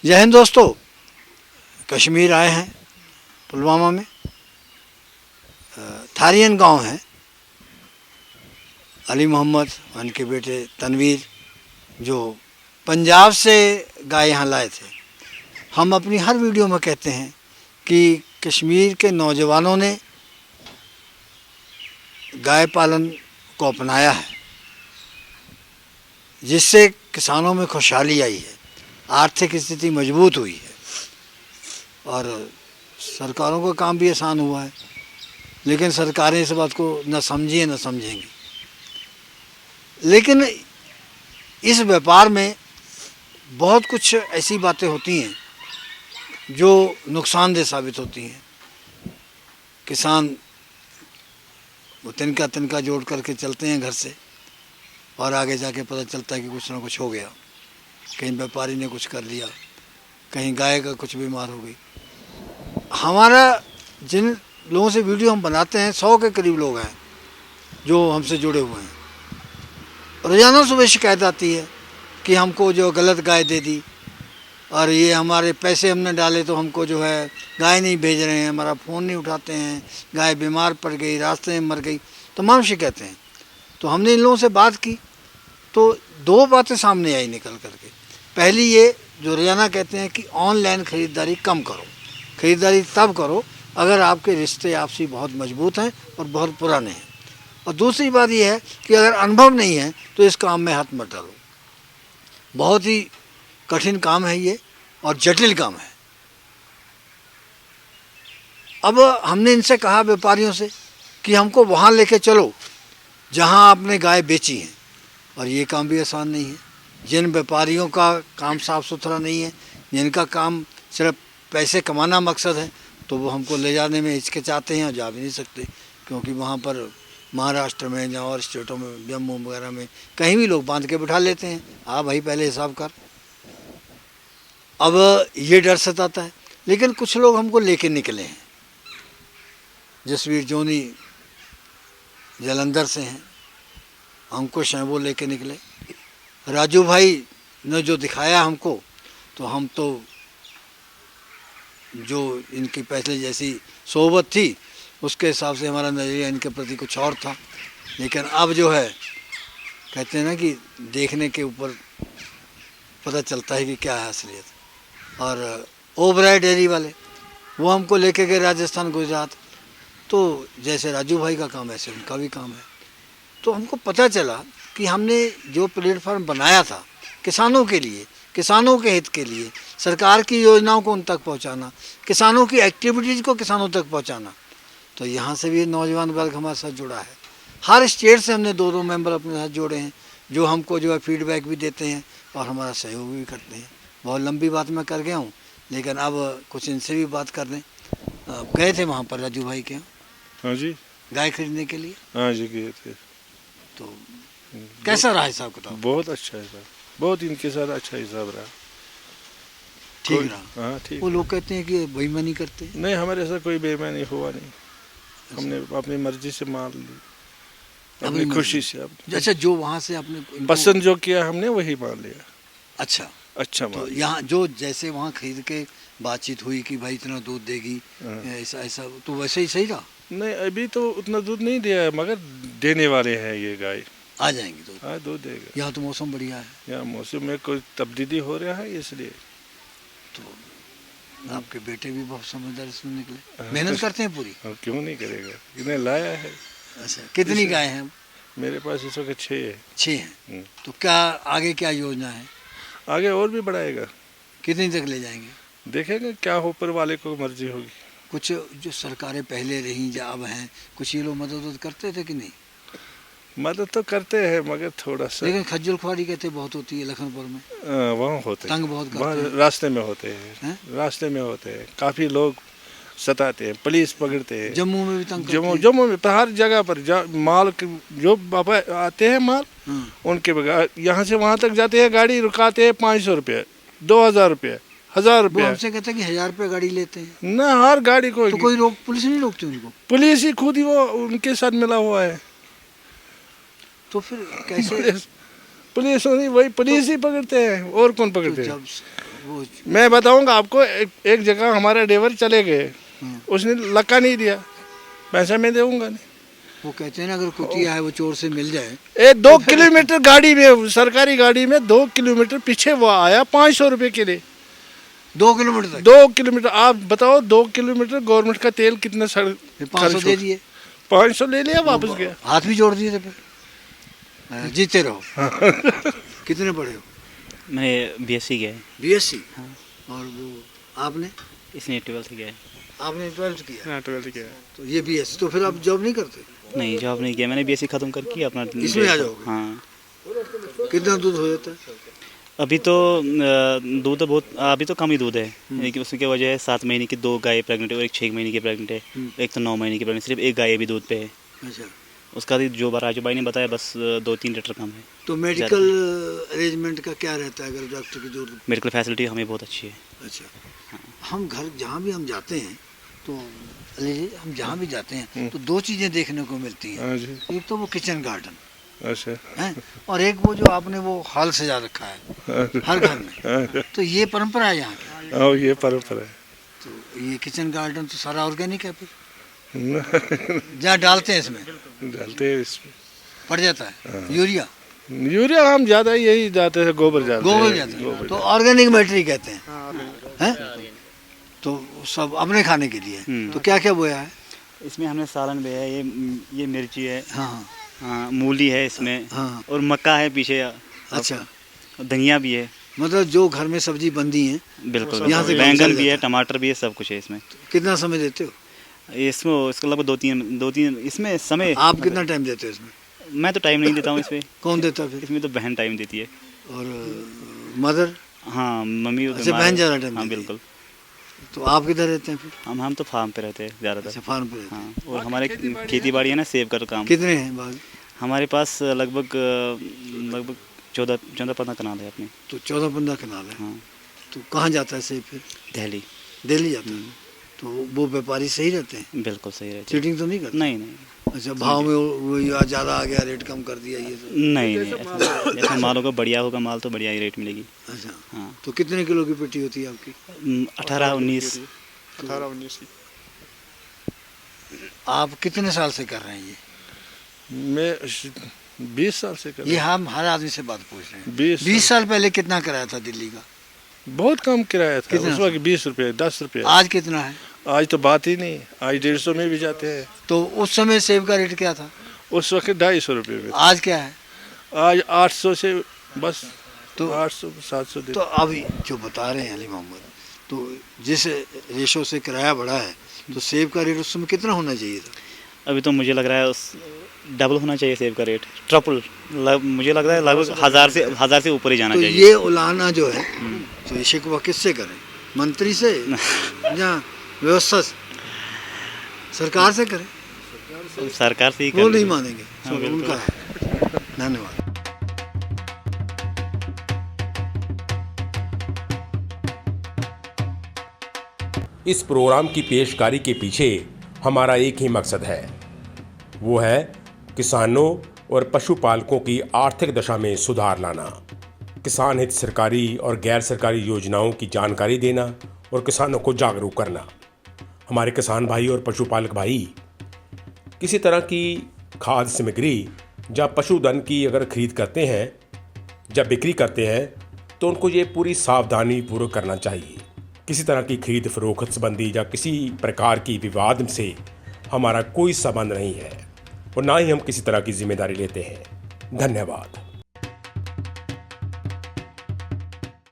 जय हिंद दोस्तों, कश्मीर आए हैं पुलवामा में। थारियन गांव है। अली मोहम्मद और उनके बेटे तनवीर जो पंजाब से गाय यहाँ लाए थे। हम अपनी हर वीडियो में कहते हैं कि कश्मीर के नौजवानों ने गाय पालन को अपनाया है, जिससे किसानों में खुशहाली आई है, आर्थिक स्थिति मजबूत हुई है और सरकारों का काम भी आसान हुआ है। लेकिन सरकारें इस बात को न समझी न समझेंगी। लेकिन इस व्यापार में बहुत कुछ ऐसी बातें होती हैं जो नुकसानदेह साबित होती हैं। किसान वो तिनका तिनका जोड़ करके चलते हैं घर से, और आगे जाके पता चलता है कि कुछ ना कुछ हो गया। कहीं व्यापारी ने कुछ कर लिया, कहीं गाय का कुछ बीमार हो गई। हमारा जिन लोगों से वीडियो हम बनाते हैं, 100 के करीब लोग हैं जो हमसे जुड़े हुए हैं। रोज़ाना सुबह शिकायत आती है कि हमको जो गलत गाय दे दी, और ये हमारे पैसे हमने डाले तो हमको जो है गाय नहीं भेज रहे हैं, हमारा फ़ोन नहीं उठाते हैं, गाय बीमार पड़ गई, रास्ते में मर गई, तमाम शिकायतें हैं। तो हमने इन लोगों से बात की तो 2 बातें सामने आई निकल करके। पहली ये जो रोज़ाना कहते हैं कि ऑनलाइन ख़रीदारी कम करो, ख़रीदारी तब करो अगर आपके रिश्ते आपसी बहुत मजबूत हैं और बहुत पुराने हैं। और दूसरी बात यह है कि अगर अनुभव नहीं है तो इस काम में हाथ मत डालो। बहुत ही कठिन काम है ये और जटिल काम है। अब हमने इनसे कहा, व्यापारियों से, कि हमको वहाँ लेके चलो जहाँ आपने गाय बेची हैं। और ये काम भी आसान नहीं है। जिन व्यापारियों का काम साफ़ सुथरा नहीं है, जिनका काम सिर्फ पैसे कमाना मकसद है, तो वो हमको ले जाने में हिचकिचाते हैं और जा भी नहीं सकते, क्योंकि वहाँ पर महाराष्ट्र में या और स्टेटों में, जम्मू वगैरह में कहीं भी लोग बांध के बिठा लेते हैं। हाँ भाई, पहले हिसाब कर। अब ये डर सताता है। लेकिन कुछ लोग हमको लेके निकले हैं। जसवीर जोनी जलंधर से हैं, अंकुश हैं, वो लेके निकले। राजू भाई ने जो दिखाया हमको, तो हम तो जो इनकी पहले जैसी सोबत थी उसके हिसाब से हमारा नज़रिया इनके प्रति कुछ और था। लेकिन अब जो है, कहते हैं ना कि देखने के ऊपर पता चलता है कि क्या है असलियत। और ओबराय डेयरी वाले वो हमको लेके गए राजस्थान, गुजरात। तो जैसे राजू भाई का काम ऐसे उनका भी काम है। तो हमको पता चला कि हमने जो प्लेटफॉर्म बनाया था किसानों के लिए, किसानों के हित के लिए, सरकार की योजनाओं को उन तक पहुंचाना, किसानों की एक्टिविटीज़ को किसानों तक पहुंचाना, तो यहाँ से भी नौजवान वर्ग हमारे साथ जुड़ा है। हर स्टेट से हमने 2-2 मेंबर अपने साथ जोड़े हैं, जो हमको जो है फीडबैक भी देते हैं और हमारा सहयोग भी करते हैं। बहुत लंबी बात मैं कर गया हूँ, लेकिन अब कुछ इनसे भी बात कर लें। गए थे वहाँ पर राजू भाई के यहाँ? हाँ जी, गाय खरीदने के लिए। हाँ जी गए थे। तो कैसा रहा हिसाब किताब? बहुत अच्छा हिसाब, बहुत इनके साथ अच्छा हिसाब रहा। ठीक रहा? हाँ ठीक। वो लोग कहते हैं कि बेईमानी करते। नहीं, हमारे साथ कोई बेईमानी हुआ नहीं। हमने अपनी मर्जी से मार ली, अपनी खुशी से। अच्छा, जो वहाँ से आपने पसंद जो किया हमने वही मान लिया। अच्छा अच्छा तो यहाँ जो जैसे वहाँ खरीद के बातचीत हुई कि भाई इतना दूध देगी, ऐसा ऐसा, तो वैसे ही सही रहा? नहीं, अभी तो उतना दूध नहीं दिया है, मगर देने वाले हैं ये गाय। आ जाएंगी दूध? हाँ, दूध देगा। यहाँ तो मौसम बढ़िया है। यहाँ मौसम में कोई तब्दीली हो रहा है, इसलिए। तो आपके बेटे भी बहुत समझदार इसमें निकले, मेहनत करते हैं पूरी। क्यों नहीं करेगा, इन्हें लाया है। अच्छा, कितनी गाय हैं? मेरे पास इस वक्त 6 है। 6 हैं। तो क्या आगे क्या योजना है? आगे और भी बढ़ाएगा। कितनी तक ले जाएंगे? देखेंगे, क्या ऊपर वाले को मर्जी होगी। कुछ जो सरकारें पहले रहीं या अब हैं, कुछ ये लोग मदद करते थे कि नहीं? मदद तो करते हैं, मगर थोड़ा सा। लेकिन खज्जल खुआरी कहते बहुत होती है लखनपुर में। वहाँ होते तंग बहुत करते वहाँ हैं। रास्ते में होते हैं, रास्ते में होते हैं। काफ़ी लोग सताते हैं, पुलिस पकड़ते हैं। जम्मू में भी तंग करते हैं। जम्मू में हर जगह पर माल जो बाबा आते हैं माल, उनके बगैर यहाँ से वहाँ तक जाते हैं, गाड़ी रुकाते हैं 500 रुपये, 2000 रुपये, 1000 रुपये। हमसे कहते हैं कि 1000 रुपये गाड़ी लेते हैं ना, हर गाड़ी को। तो कोई पुलिस नहीं रोकती उनको? पुलिस ही खुद ही वो उनके साथ मिला हुआ है। तो फिर कैसे? पुलिस वही पुलिस ही पकड़ते हैं, और कौन पकड़ते हैं? जब वो मैं बताऊंगा आपको, एक जगह हमारे ड्राइवर चले गए, उसने लक्का नहीं दिया, पैसा मैं दूंगा नहीं। वो कहते हैं ना अगर कुतिया है वो चोर से मिल जाए। 2 किलोमीटर गाड़ी में, सरकारी गाड़ी में 2 किलोमीटर पीछे वो आया 500 रुपये के लिए। 2 किलोमीटर तक? 2 किलोमीटर, आप बताओ 2 किलोमीटर गवर्नमेंट का तेल कितना 500 दे दिए, 500 ले लिया, वापस गया। हाथ भी जोड़ दिए थे फिर। जीते रहो। कितने पढ़े हो? मैंने बीएससी किया है। बीएससी? और वो आपने? इसने 12th किया है। आपने 12th किया? हाँ 12th किया। तो ये बीएससी, तो फिर आप जॉब नहीं करते? नहीं, जॉब नहीं किया मैंने, बीएससी खत्म करके अपना इसमें आ जाओगे? हाँ। कितना दूध हो जाता है? अभी तो दूध तो बहुत, अभी तो कम ही दूध है, लेकिन उसकी वजह है 7 महीने की 2 गाय प्रेग्नेंट है और एक 6 महीने की प्रेग्नेंट है, एक तो 9 महीने की प्रेग्नेंट, सिर्फ एक गाय अभी दूध पे है। अच्छा। उसका जो राजू भाई ने बताया बस 2-3 लीटर कम है। तो मेडिकल अरेंजमेंट का क्या रहता है अगर डॉक्टर की जरूरत? मेडिकल फैसिलिटी हमें बहुत अच्छी है। अच्छा। हम घर जहाँ भी हम जाते हैं तो हम जहाँ भी जाते हैं तो 2 चीज़ें देखने को मिलती हैं। एक तो वो किचन गार्डन, अच्छा, है, और एक वो जो आपने वो हॉल सजा रखा है हर घर में। तो ये परंपरा है यहाँ की? हाँ ये परंपरा है। तो ये किचन गार्डन तो सारा ऑर्गेनिक है फिर? जहाँ डालते हैं इसमें? डालते हैं इसमें, पड़ जाता है यूरिया? यूरिया हम ज़्यादा यही जाते हैं, गोबर जाते गोबर जाता है, तो ऑर्गेनिक मैटर कहते हैं। तो सब अपने खाने के लिए। तो क्या क्या बोया है इसमें? हमने सालन भी है, ये मिर्ची है, हाँ हाँ, मूली है इसमें, हाँ। और मक्का है पीछे। अच्छा। धनिया भी है, मतलब जो घर में सब्जी बनती है बिल्कुल। यहाँ से बैंगन भी है, टमाटर भी है, सब कुछ है इसमें। कितना समय देते हो इसमें? इसको लगभग 2-3 इसमें समय। आप कितना टाइम देते हो इसमें? मैं तो टाइम नहीं देता हूँ इसमें। कौन देता है फिर? इसमें तो बहन टाइम देती है। और मदर? हाँ, मम्मी। अच्छा, बहन ज़्यादा टाइम हाँ देती है। बिल्कुल। तो आप किधर रहते हैं फिर? हम तो फार्म पे रहते हैं ज़्यादातर। अच्छा, फार्म पे रहते हैं। हाँ, और हमारे खेती बाड़ी है ना, सेब का काम। कितने हैं बाग? हमारे पास लगभग 14-15 कनाल है अपने। तो 14-15 कनाल है। हाँ। तो कहाँ जाता है सेब फिर? दिल्ली। दिल्ली जाता है। तो वो व्यापारी सही रहते हैं? बिल्कुल सही रहती है। चीटिंग तो नहीं करते? नहीं। अच्छा, भाव में वो ज़्यादा आ गया, रेट कम कर दिया, ये तो? नहीं, ऐसा माल होगा, बढ़िया होगा माल तो बढ़िया ही रेट मिलेगी। अच्छा। हाँ। तो कितने किलो की पेटी होती है आपकी? 18-19। 18-19 की। आप कितने साल से कर रहे हैं ये? मैं 20 साल से कर। ये हम हर आदमी से बात पूछ रहे हैं। 20 साल पहले कितना किराया था दिल्ली का? बहुत कम किराया था कितना? उस वक्त 20 रुपये, 10 रुपये। आज कितना है? आज तो बात ही नहीं, आज 150 में भी जाते हैं। तो उस समय सेब का रेट क्या था? उस वक्त 250 रुपये में। आज क्या है? आज 800 से बस, तो 800-700 तो अभी जो बता रहे हैं अली मोहम्मद, तो जिस रेशो से किराया बढ़ा है तो सेब का रेट उस समय कितना होना चाहिए था? अभी तो मुझे लग रहा है डबल होना चाहिए सेब का रेट, ट्रिपल। मुझे लग रहा है लगभग 1000 से ऊपर ही जाना तो चाहिए। ये उलाना जो है तो ये शिकवा किससे करें? मंत्री से या व्यवस्था से? सरकार से करें? सरकार से ही वो करनी नहीं है। मानेंगे। हाँ, तो बिल्कुल। उनका है। धन्यवाद। इस प्रोग्राम की पेशकारी के पीछे हमारा एक ही मकसद है, वो है किसानों और पशुपालकों की आर्थिक दशा में सुधार लाना, किसान हित सरकारी और गैर सरकारी योजनाओं की जानकारी देना और किसानों को जागरूक करना। हमारे किसान भाई और पशुपालक भाई किसी तरह की खाद्य सामग्री या पशुधन की अगर खरीद करते हैं, जब बिक्री करते हैं, तो उनको ये पूरी सावधानी पूर्वक करना चाहिए। किसी तरह की खरीद फरोख्त संबंधी या किसी प्रकार की विवाद से हमारा कोई संबंध नहीं है और ना ही हम किसी तरह की जिम्मेदारी लेते हैं। धन्यवाद।